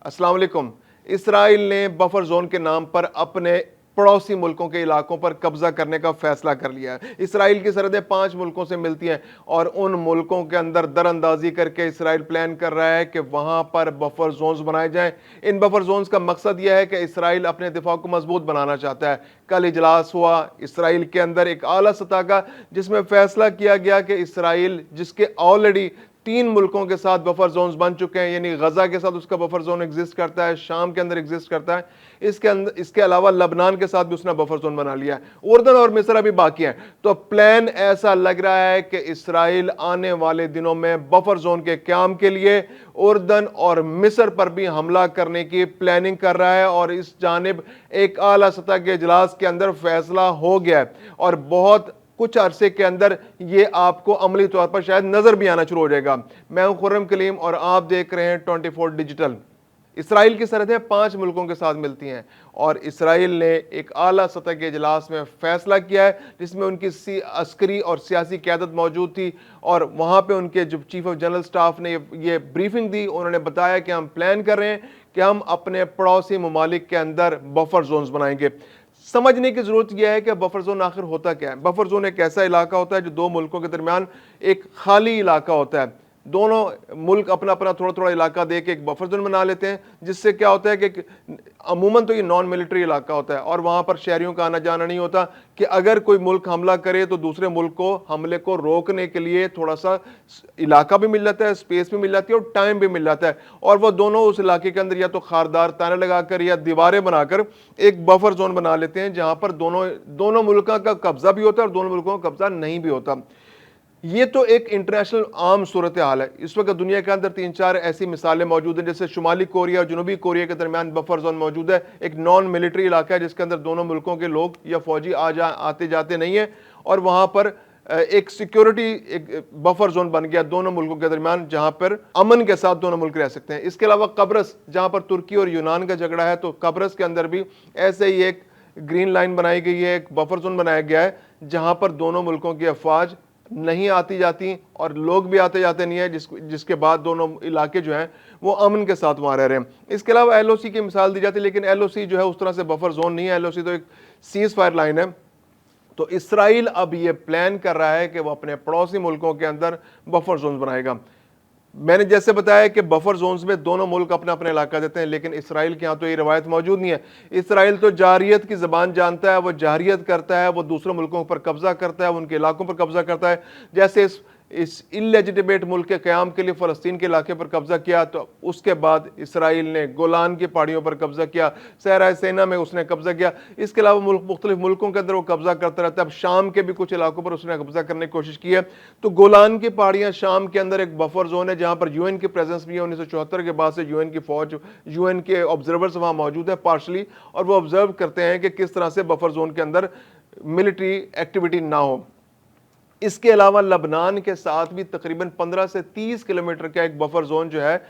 अस्सलाम वालेकुम। इसराइल ने बफर जोन के नाम पर अपने पड़ोसी मुल्कों के इलाकों पर कब्जा करने का फैसला कर लिया है। इसराइल की सरहदें 5 मुल्कों से मिलती हैं और उन मुल्कों के अंदर दरअंदाजी करके इसराइल प्लान कर रहा है कि वहां पर बफर जोन्स बनाए जाएं। इन बफर जोन्स का मकसद यह है कि इसराइल अपने दिफा को मजबूत बनाना चाहता है। कल इजलास हुआ इसराइल के अंदर एक आला सतह का, जिसमें फैसला किया गया कि इसराइल, जिसके ऑलरेडी 3 मुल्कों के साथ बफर जोन्स बन चुके हैं, यानी गजा के साथ उसका बफर जोन एग्जिस्ट करता है, शाम के अंदर एग्जिस्ट करता है, इसके अलावा लबनान के साथ भी उसने बफर जोन बना लिया है, उर्दन और मिस्र अभी बाकी है। तो प्लान ऐसा लग रहा है कि इसराइल आने वाले दिनों में बफर जोन के क्याम के लिए उर्दन और मिस्र पर भी हमला करने की प्लानिंग कर रहा है। और इस जानिब एक आला सतह के इजलास के अंदर फैसला हो गया है और बहुत कुछ अरसे के अंदर ये आपको अमली तौर पर शायद नजर भी आना शुरू हो जाएगा। मैं हूं खुर्रम कलीम और आप देख रहे हैं 24 डिजिटल। इसराइल की सरहदें 5 मुल्कों के साथ मिलती हैं और इसराइल ने एक आला सतह के इजलास में फैसला किया है, जिसमें उनकी अस्करी और सियासी क़यादत मौजूद थी और वहां पे उनके जो चीफ ऑफ जनरल स्टाफ ने ये ब्रीफिंग दी। उन्होंने बताया कि हम प्लान कर रहे हैं कि हम अपने पड़ोसी ममालिक के अंदर बफर जोन्स बनाएंगे। समझने की जरूरत यह है कि बफर जोन आखिर होता क्या है। बफर जोन एक ऐसा इलाका होता है जो 2 मुल्कों के दरमियान एक खाली इलाका होता है। दोनों मुल्क अपना अपना थोड़ा थोड़ा इलाका दे के एक बफर जोन बना लेते हैं, जिससे क्या होता है कि अमूमन तो ये नॉन मिलिट्री इलाका होता है और वहां पर शहरियों का आना जाना नहीं होता कि अगर कोई मुल्क हमला करे तो दूसरे मुल्क को हमले को रोकने के लिए थोड़ा सा इलाका भी मिल जाता है, स्पेस भी मिल जाती है और टाइम भी मिल जाता है। और वो दोनों उस इलाके के अंदर या तो खारदार ताने लगाकर या दीवारें बनाकर एक बफर जोन बना लेते हैं, जहां पर दोनों मुल्कों का कब्जा भी होता है और दोनों मुल्कों का कब्जा नहीं भी होता। ये तो एक इंटरनेशनल आम सूरत हाल है। इस वक्त दुनिया के अंदर 3-4 ऐसी मिसालें मौजूद हैं, जैसे शुमाली कोरिया और जनूबी कोरिया के दरमियान बफर जोन मौजूद है। एक नॉन मिलिट्री इलाका है जिसके अंदर दोनों मुल्कों के लोग या फौजी आते जाते नहीं है और वहां पर एक सिक्योरिटी एक बफर जोन बन गया दोनों मुल्कों के दरमियान, जहां पर अमन के साथ दोनों मुल्क रह सकते हैं। इसके अलावा कब्रस, जहां पर तुर्की और यूनान का झगड़ा है, तो कब्रस के अंदर भी ऐसे ही एक ग्रीन लाइन बनाई गई है, एक बफर जोन बनाया गया है, जहां पर दोनों मुल्कों की अफवाज नहीं आती जाती और लोग भी आते जाते नहीं है, जिसके बाद दोनों इलाके जो हैं वो अमन के साथ वहां रह रहे हैं। इसके अलावा एलओसी की मिसाल दी जाती है, लेकिन एलओसी जो है उस तरह से बफर जोन नहीं है। एलओसी तो एक सीज फायर लाइन है। तो इसराइल अब ये प्लान कर रहा है कि वो अपने पड़ोसी मुल्कों के अंदर बफर जोन बनाएगा। मैंने जैसे बताया कि बफर जोन्स में दोनों मुल्क अपना अपना इलाका देते हैं, लेकिन इसराइल के यहाँ तो ये रवायत मौजूद नहीं है। इसराइल तो जारियत की ज़बान जानता है, वो जारियत करता है, वो दूसरे मुल्कों पर कब्जा करता है, उनके इलाकों पर कब्जा करता है। जैसे इस इलेजिटिमेट मुल्क के क़याम के लिए फ़लस्तीन के इलाके पर कब्जा किया, तो उसके बाद इसराइल ने गोलान की पहाड़ियों पर कब्जा किया, सहरा सेना में उसने कब्जा किया। इसके अलावा मुख्तलिफ मुल्कों के अंदर वो कब्जा करता रहता है। अब शाम के भी कुछ इलाकों पर उसने कब्जा करने की कोशिश की है। तो गोलान की पहाड़ियाँ शाम के अंदर एक बफर जोन है, जहाँ पर यूएन की प्रेजेंस भी है। 1974 के बाद से यूएन की फौज, यूएन के ऑब्जर्वर्स वहाँ मौजूद है पार्शली, और वो ऑब्जर्व करते हैं कि किस तरह से बफर जोन के अंदर मिलिट्री एक्टिविटी ना हो। इसके अलावा लबनान के साथ भी तकरीबन 15 से 30 किलोमीटर का एक बफर जोन जो है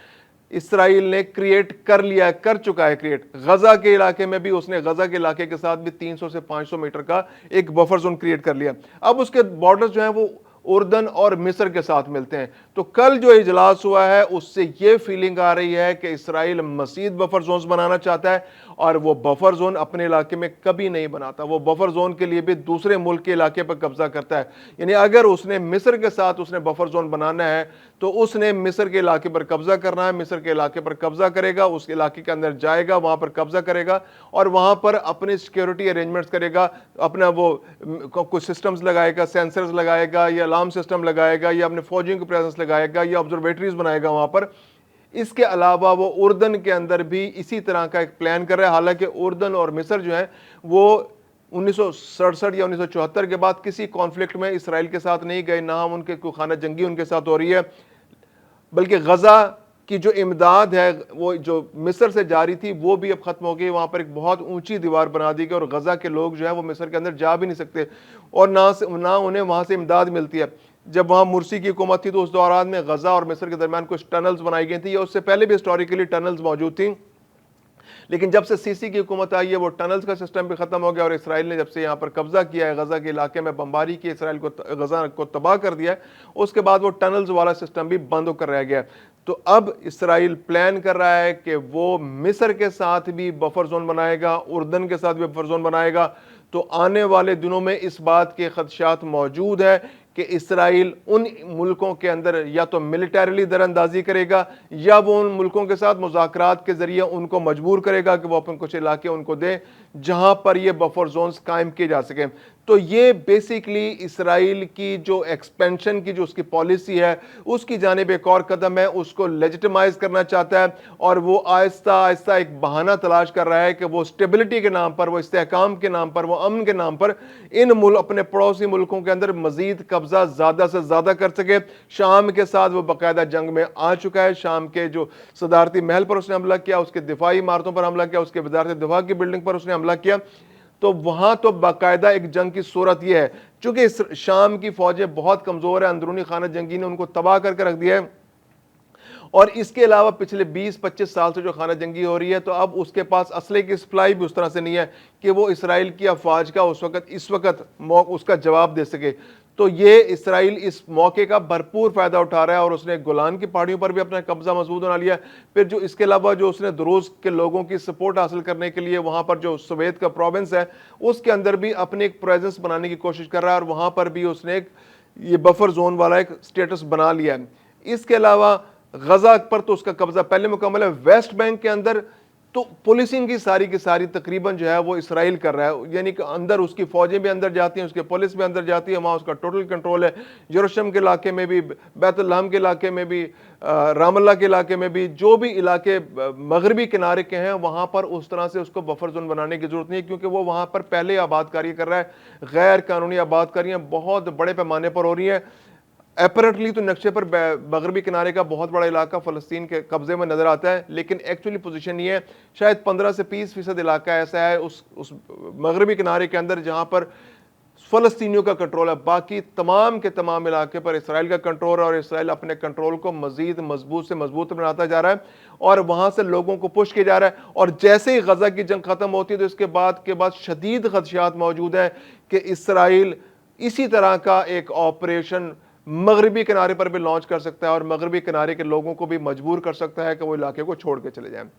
इसराइल ने क्रिएट कर चुका है क्रिएट। गजा के इलाके में भी उसने गजा के इलाके के साथ भी 300 से 500 मीटर का एक बफर जोन क्रिएट कर लिया। अब उसके बॉर्डर्स जो हैं वो उर्दन और मिस्र के साथ मिलते हैं। तो कल जो इजलास हुआ है उससे ये फीलिंग आ रही है कि इसराइल मजीद बफर जोन्स बनाना चाहता है और वो बफर जोन अपने इलाके में कभी नहीं बनाता। वो बफर जोन के लिए भी दूसरे मुल्क के इलाके पर कब्जा करता है। यानी अगर उसने मिस्र के साथ उसने बफर जोन बनाना है तो उसने मिस्र के इलाके पर कब्जा करना है, मिस्र के इलाके पर कब्जा करेगा, उस इलाके के अंदर जाएगा, वहां पर कब्जा करेगा और वहां पर अपने सिक्योरिटी अरेंजमेंट्स करेगा, अपना वो कुछ सिस्टम्स लगाएगा, सेंसर्स लगाएगा या अलार्म सिस्टम लगाएगा या अपने फौजियों की प्रेजेंस लगाएगा या ऑब्जर्वेटरीज बनाएगा वहां पर। इसके अलावा वो उर्दन के अंदर भी इसी तरह का एक प्लान कर रहा है। हालांकि उर्दन और मिस्र जो है वो 1967 या 1974 के बाद किसी कॉन्फ्लिक्ट में इसराइल के साथ नहीं गए, ना हम उनके कोई खाना जंगी उनके साथ हो रही है, बल्कि गजा की जो इमदाद है वो जो मिस्र से जारी थी वो भी अब खत्म हो गई। वहां पर एक बहुत ऊंची दीवार बना दी गई और गजा के लोग जो है वो मिस्र के अंदर जा भी नहीं सकते और ना उन्हें वहां से इमदाद मिलती है। जब वहां मुर्सी की हुकूमत थी तो उस दौरान में गजा और मिस्र के दरमियान कुछ टनल्स बनाई गई थी, या उससे पहले भी हिस्टोरिकली टनल्स मौजूद थी, लेकिन जब से सीसी की हुकूमत आई है वो टनल्स का सिस्टम भी खत्म हो गया और इसराइल ने जब से यहाँ पर कब्जा किया है, गजा के इलाके में बमबारी की, इसराइल को गजा को तबाह कर दिया है, उसके बाद वो टनल्स वाला सिस्टम भी बंद होकर रह गया। تو اب اسرائیل پلان کر رہا ہے کہ وہ مصر کے ساتھ بھی بفر زون بنائے گا، اردن کے ساتھ بھی بفر زون بنائے گا۔ تو آنے والے دنوں میں اس بات کے خدشات موجود ہے کہ اسرائیل ان ملکوں کے اندر یا تو ملٹریلی در اندازی کرے گا، یا وہ ان ملکوں کے ساتھ مذاکرات کے ذریعے ان کو مجبور کرے گا کہ وہ اپنے کچھ علاقے ان کو دیں جہاں پر یہ بفر زونز قائم کیے جا سکیں۔ تو یہ بیسیکلی اسرائیل کی جو ایکسپینشن کی جو اس کی پالیسی ہے اس کی جانب ایک اور قدم ہے، اس کو لیجٹمائز کرنا چاہتا ہے، اور وہ آہستہ آہستہ ایک بہانہ تلاش کر رہا ہے کہ وہ اسٹیبلٹی کے نام پر، وہ استحکام کے نام پر، وہ امن کے نام پر ان اپنے پڑوسی ملکوں کے اندر مزید قبضہ زیادہ سے زیادہ کر سکے۔ شام کے ساتھ وہ باقاعدہ جنگ میں آ چکا ہے، شام کے جو صدارتی محل پر اس نے حملہ کیا، اس کے دفاعی عمارتوں پر حملہ کیا، اس کے وزارت دفاع کی بلڈنگ پر اس نے حملہ کیا۔ تو وہاں تو باقاعدہ ایک جنگ کی صورت یہ ہے، چونکہ شام کی فوجیں بہت کمزور ہیں، اندرونی خانہ جنگی نے ان کو تباہ کر کے رکھ دیا ہے، اور اس کے علاوہ پچھلے 20-25 سال سے جو خانہ جنگی ہو رہی ہے، تو اب اس کے پاس اسلحے کی سپلائی بھی اس طرح سے نہیں ہے کہ وہ اسرائیل کی افواج کا اس وقت اس کا جواب دے سکے۔ تو یہ اسرائیل اس موقع کا بھرپور فائدہ اٹھا رہا ہے، اور اس نے گولان کی پہاڑیوں پر بھی اپنا قبضہ مضبوط بنا لیا ہے۔ پھر جو اس کے علاوہ جو اس نے دروز کے لوگوں کی سپورٹ حاصل کرنے کے لیے وہاں پر جو سویت کا پروونس ہے اس کے اندر بھی اپنے ایک پریزنس بنانے کی کوشش کر رہا ہے، اور وہاں پر بھی اس نے ایک یہ بفر زون والا ایک سٹیٹس بنا لیا ہے۔ اس کے علاوہ غزہ پر تو اس کا قبضہ پہلے مکمل ہے۔ ویسٹ بینک کے اندر تو پولیسنگ کی ساری تقریباً جو ہے وہ اسرائیل کر رہا ہے، یعنی کہ اندر اس کی فوجیں بھی اندر جاتی ہیں، اس کے پولیس بھی اندر جاتی ہے، وہاں اس کا ٹوٹل کنٹرول ہے۔ یروشلم کے علاقے میں بھی، بیت الحم کے علاقے میں بھی، رام اللہ کے علاقے میں بھی، جو بھی علاقے مغربی کنارے کے ہیں وہاں پر اس طرح سے اس کو بفر زون بنانے کی ضرورت نہیں ہے، کیونکہ وہ وہاں پر پہلے آباد کاری کر رہا ہے۔ غیر قانونی آباد کاریاں بہت بڑے پیمانے پر ہو رہی ہیں۔ اپیرنٹلی تو نقشے پر مغربی کنارے کا بہت بڑا علاقہ فلسطین کے قبضے میں نظر آتا ہے، لیکن ایکچولی پوزیشن یہ ہے شاید 15 سے 20% علاقہ ایسا ہے اس مغربی کنارے کے اندر جہاں پر فلسطینیوں کا کنٹرول ہے، باقی تمام کے تمام علاقے پر اسرائیل کا کنٹرول ہے، اور اسرائیل اپنے کنٹرول کو مزید مضبوط سے مضبوط بناتا جا رہا ہے، اور وہاں سے لوگوں کو پش کیا جا رہا ہے۔ اور جیسے ہی غزہ کی جنگ ختم ہوتی ہے تو اس کے بعد شدید خدشات موجود ہیں کہ اسرائیل اسی طرح کا ایک آپریشن مغربی کنارے پر بھی لانچ کر سکتا ہے، اور مغربی کنارے کے لوگوں کو بھی مجبور کر سکتا ہے کہ وہ علاقے کو چھوڑ کے چلے جائیں۔